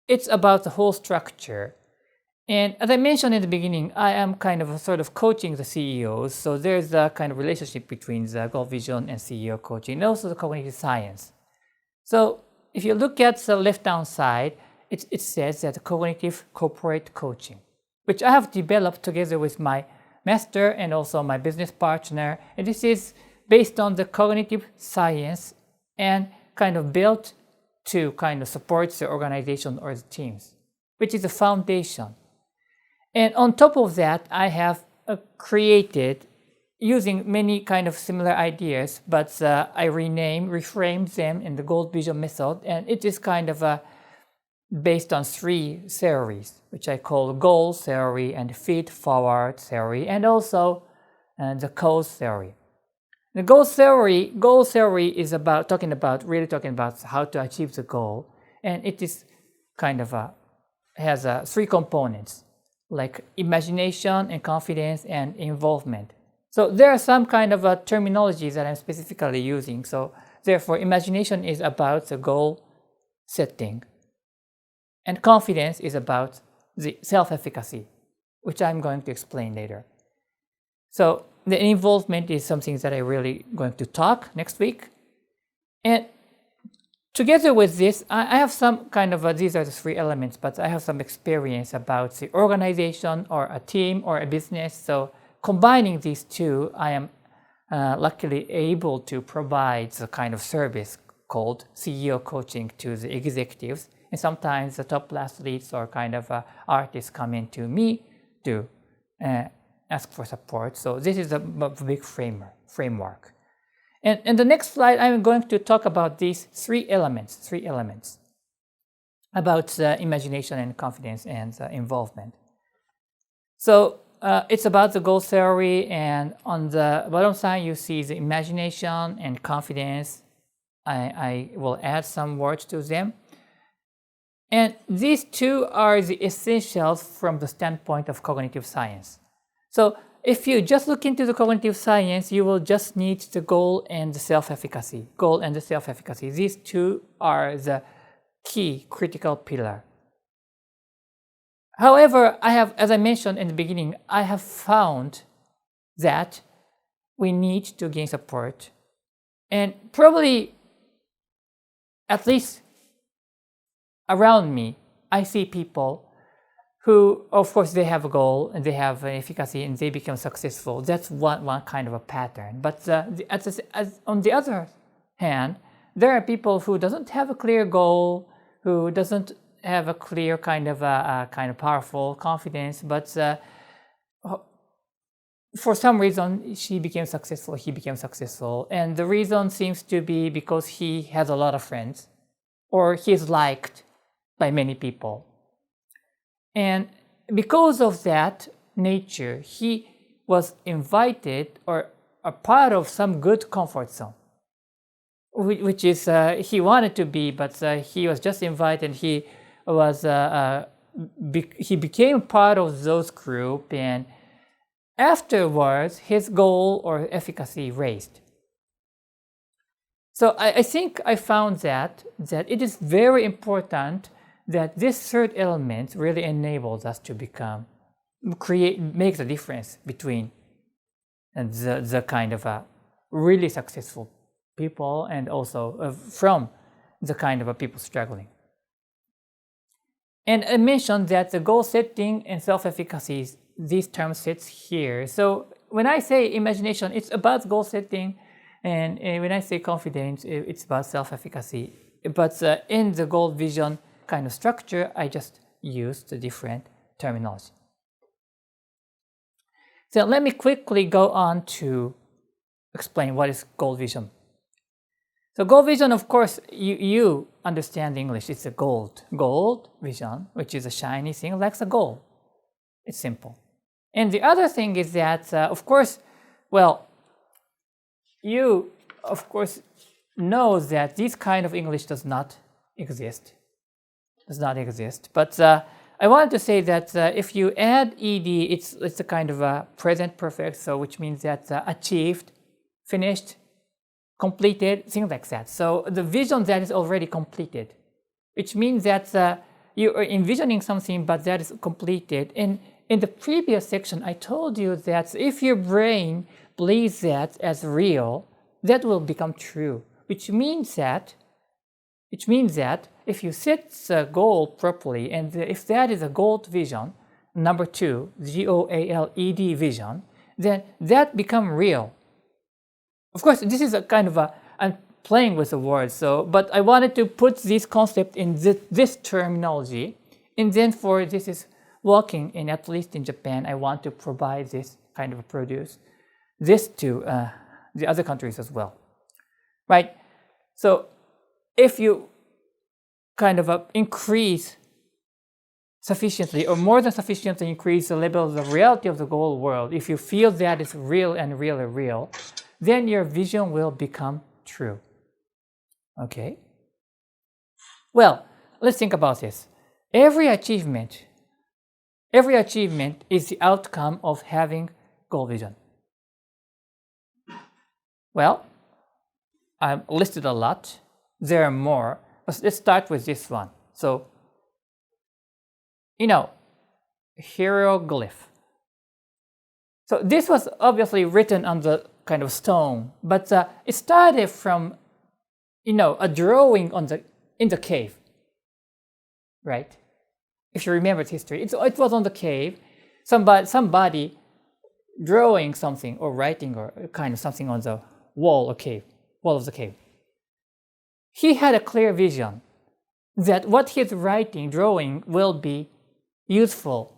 it's about the whole structure. And as I mentioned in the beginning, I am kind of sort of coaching the CEOs. So there's a kind of relationship between the goal vision and CEO coaching, and also the cognitive science. So if you look at the left-down side, it says that cognitive corporate coaching, which I have developed together with my master and also my business partner. And this is based on the cognitive science and kind of built to kind of support the organization or the teams, which is a foundation. And on top of that, I have created, using many kind of similar ideas, but I reframed them in the goal vision method, and it is kind of based on 3 theories, which I call goal theory and feed forward theory, and also the cause theory. The goal theory is really talking about how to achieve the goal, and it is kind of has 3 components, like imagination and confidence and involvement. So there are some kind of terminologies that I'm specifically using. So therefore, imagination is about the goal setting, and confidence is about the self-efficacy, which I'm going to explain later. So the involvement is something that I'm really going to talk next week. And together with this, I have some kind of, these are the 3 elements, but I have some experience about the organization or a team or a business. So combining these 2, I am luckily able to provide the kind of service called CEO coaching to the executives. And sometimes the top athletes or kind of artists come into me to ask for support. So this is a big framework. And in the next slide, I'm going to talk about these 3 elements about imagination and confidence and involvement. So it's about the goal theory, and on the bottom side, you see the imagination and confidence. I will add some words to them. And these 2 are the essentials from the standpoint of cognitive science. So if you just look into the cognitive science, you will just need the goal and the self-efficacy. These 2 are the key critical pillar. However, as I mentioned in the beginning, I have found that we need to gain support. And probably, at least around me, I see people who, of course, they have a goal and they have an efficacy and they become successful. That's one kind of a pattern. But on the other hand, there are people who doesn't have a clear goal, who doesn't have a clear kind of powerful confidence, but for some reason he became successful, and the reason seems to be because he has a lot of friends, or he's liked by many people. And because of that nature, he was invited or a part of some good comfort zone, which is he wanted to be, but he was just invited. He became part of those group, and afterwards his goal or efficacy raised. So I think I found that it is very important that this 3rd element really enables us to make the difference between the kind of really successful people and also from the kind of people struggling. And I mentioned that the goal setting and self-efficacy, these terms sits here. So when I say imagination, it's about goal setting, and when I say confidence, it's about self-efficacy. But in the goal vision kind of structure, I just use the different terminology. So let me quickly go on to explain what is goal vision. So goal vision, of course, you understand English. It's a gold vision, which is a shiny thing like a gold. It's simple. And the other thing is that, of course, you, of course, know that this kind of English does not exist. But I wanted to say that if you add ed, it's a kind of a present perfect, so which means that achieved, finished, completed, things like that. So the vision that is already completed, which means that you are envisioning something, but that is completed. And in the previous section, I told you that if your brain believes that as real, that will become true, which means that if you set the goal properly, and if that is a gold vision, number 2, GOALED vision, then that become real. Of course, this is a kind of I'm playing with the words, but I wanted to put this concept in this terminology, and then for this is working in, at least in Japan, I want to provide this kind of produce, this to the other countries as well, right? So if you kind of increase sufficiently or more than sufficiently increase the level of the reality of the whole world, if you feel that it's real and really real, then your vision will become true. Okay? Well, let's think about this. Every achievement is the outcome of having goal vision. Well, I've listed a lot. There are more. But let's start with this one. So, hieroglyph. So this was obviously written on the kind of stone, but it started from, a drawing in the cave, right? If you remember its history, it was on the cave. Somebody drawing something or writing or kind of something on the wall of the cave. He had a clear vision that what he's drawing will be useful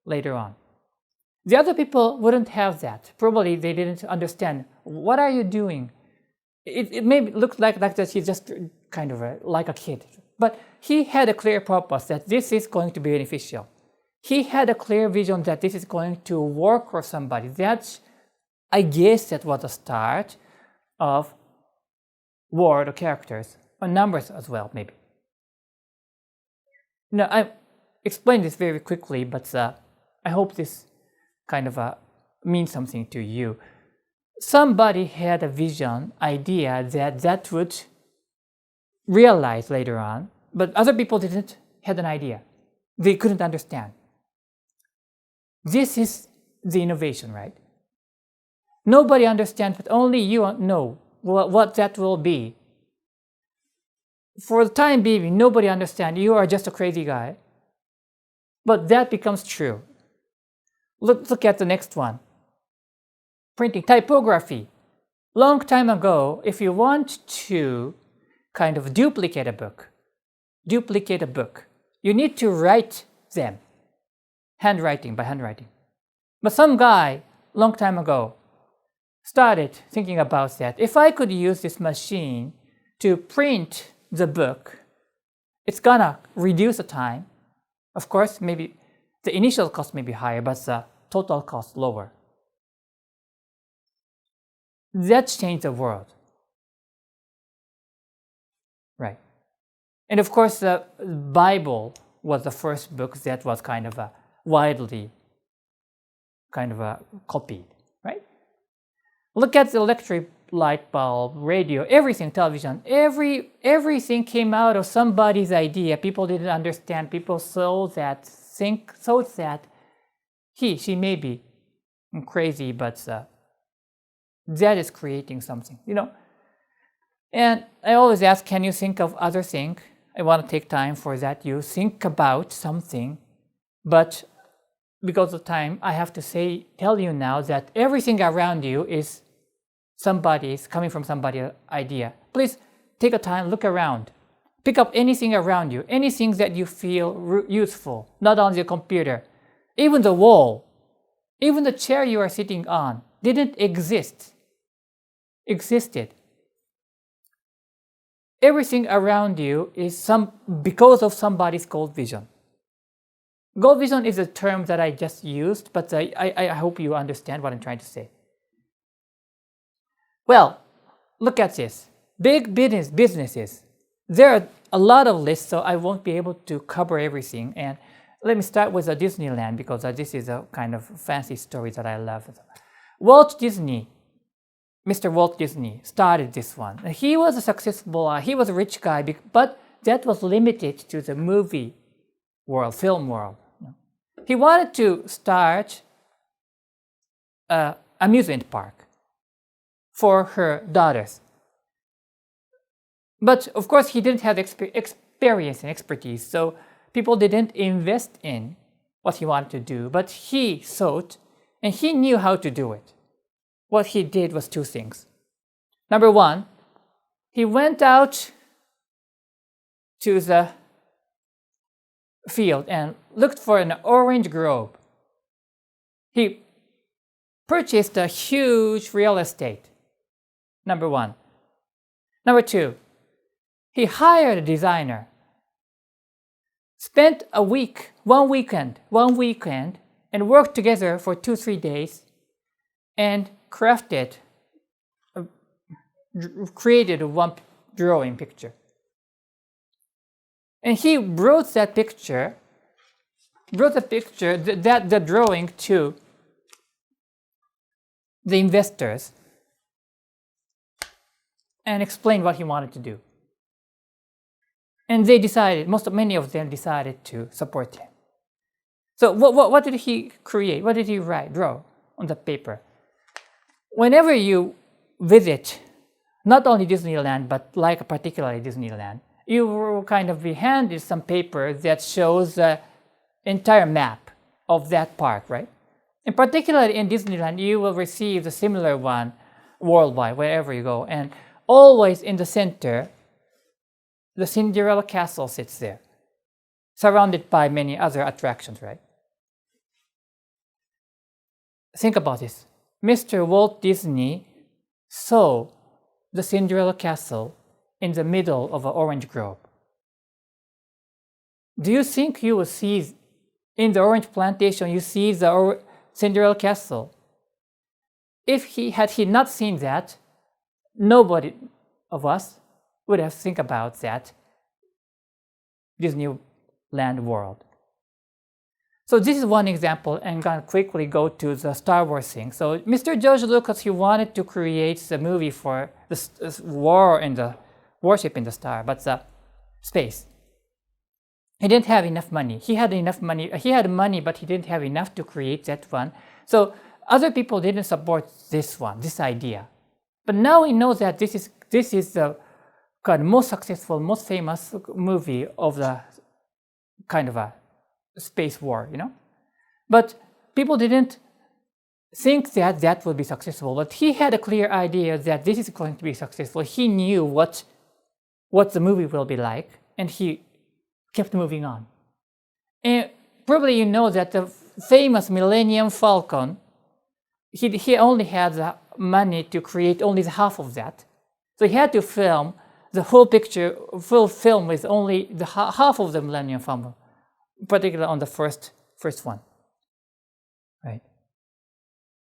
later on. The other people wouldn't have that. Probably they didn't understand. What are you doing? It may look like that he's just kind of like a kid. But he had a clear purpose that this is going to be beneficial. He had a clear vision that this is going to work for somebody. I guess that was the start of word or characters, or numbers as well, maybe. Now, I explained this very quickly, but I hope this kind of means something to you. Somebody had a vision, idea that would realize later on, but other people didn't have an idea. They couldn't understand. This is the innovation, right? Nobody understands, but only you know what that will be. For the time being, nobody understands. You are just a crazy guy. But that becomes true. Look at the next one. Printing, typography. Long time ago, if you want to kind of duplicate a book, you need to write them, by handwriting. But some guy, long time ago, started thinking about that. If I could use this machine to print the book, it's gonna reduce the time. Of course, maybe the initial cost may be higher, but the total cost lower. That changed the world. Right. And of course, the Bible was the first book that was kind of widely copied, right? Look at the electric light bulb, radio, everything, television, everything came out of somebody's idea. People didn't understand. People thought that she may be crazy, but that is creating something, And I always ask, can you think of other things? I want to take time for that. You think about something, but because of time, I have to tell you now that everything around you is coming from somebody's idea. Please take a time, look around. Pick up anything around you, anything that you feel useful, not on the computer. Even the wall, even the chair you are sitting on didn't existed. Everything around you is because of somebody's goal vision. Goal vision is a term that I just used, but I hope you understand what I'm trying to say. Well, look at this. Big businesses. There are a lot of lists, so I won't be able to cover everything. And let me start with Disneyland, because this is a kind of fancy story that I love. Mr. Walt Disney started this one. He was a successful, he was a rich guy, but that was limited to the movie world, film world. He wanted to start an amusement park for her daughters. But of course, he didn't have experience and expertise, so people didn't invest in what he wanted to do. But he thought, and he knew how to do it. What he did was two things. Number one, he went out to the field and looked for an orange grove. He purchased a huge real estate. Number one. Number two, he hired a designer, spent one weekend, and worked together for 2-3 days and created one drawing picture. And he brought the drawing to the investors and explained what he wanted to do. And they decided, many of them decided to support him. So what did he create? What did he draw on the paper? Whenever you visit, not only Disneyland, but like particularly Disneyland, you will kind of be handed some paper that shows the entire map of that park, right? And particularly in Disneyland, you will receive the similar one worldwide, wherever you go. And always in the center, the Cinderella Castle sits there, surrounded by many other attractions, right? Think about this. Mr. Walt Disney saw the Cinderella Castle in the middle of an orange grove. Do you think you will see in the orange plantation, you see the Cinderella Castle? Had he not seen that, nobody of us would have think about that Disneyland world. So this is one example, and I'm going to quickly go to the Star Wars thing. So Mr. George Lucas, he wanted to create the movie for the war and the worship in the star, but the space. He didn't have enough money. He had money, but he didn't have enough to create that one. So other people didn't support this idea. But now we know that this is the kind of most successful, most famous movie of the kind of a space war, But people didn't think that that would be successful. But he had a clear idea that this is going to be successful. He knew what the movie will be like, and he kept moving on. And probably you know that the famous Millennium Falcon, he only had the money to create only the half of that. So he had to film the full film with only the half of the Millennium Falcon, particularly on the first one, right?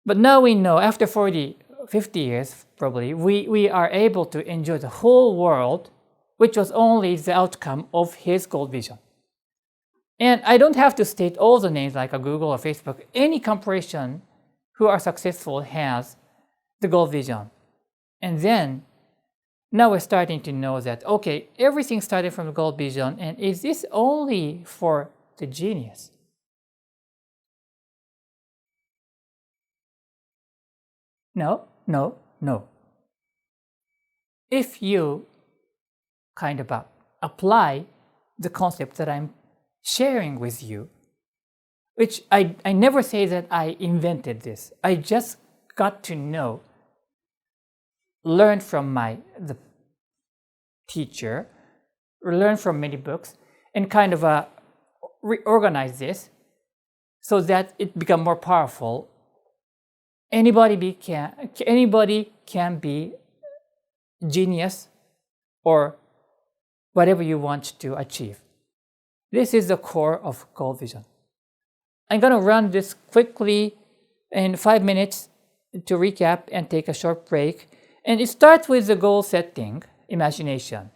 But now we know, after 50 years probably, we are able to enjoy the whole world, which was only the outcome of his gold vision. And I don't have to state all the names like a Google or Facebook. Any corporation who are successful has the gold vision. And then, now we're starting to know that, okay, everything started from the gold vision, and is this only for the genius? No. If you kind of apply the concept that I'm sharing with you, which I never say that I invented this. I just got to know, learn from the teacher, learn from many books, and kind of reorganize this so that it become more powerful. Anybody can be genius or whatever you want to achieve. This is the core of gold vision. I'm going to run this quickly in 5 minutes to recap and take a short break. And it starts with the goal setting, imagination.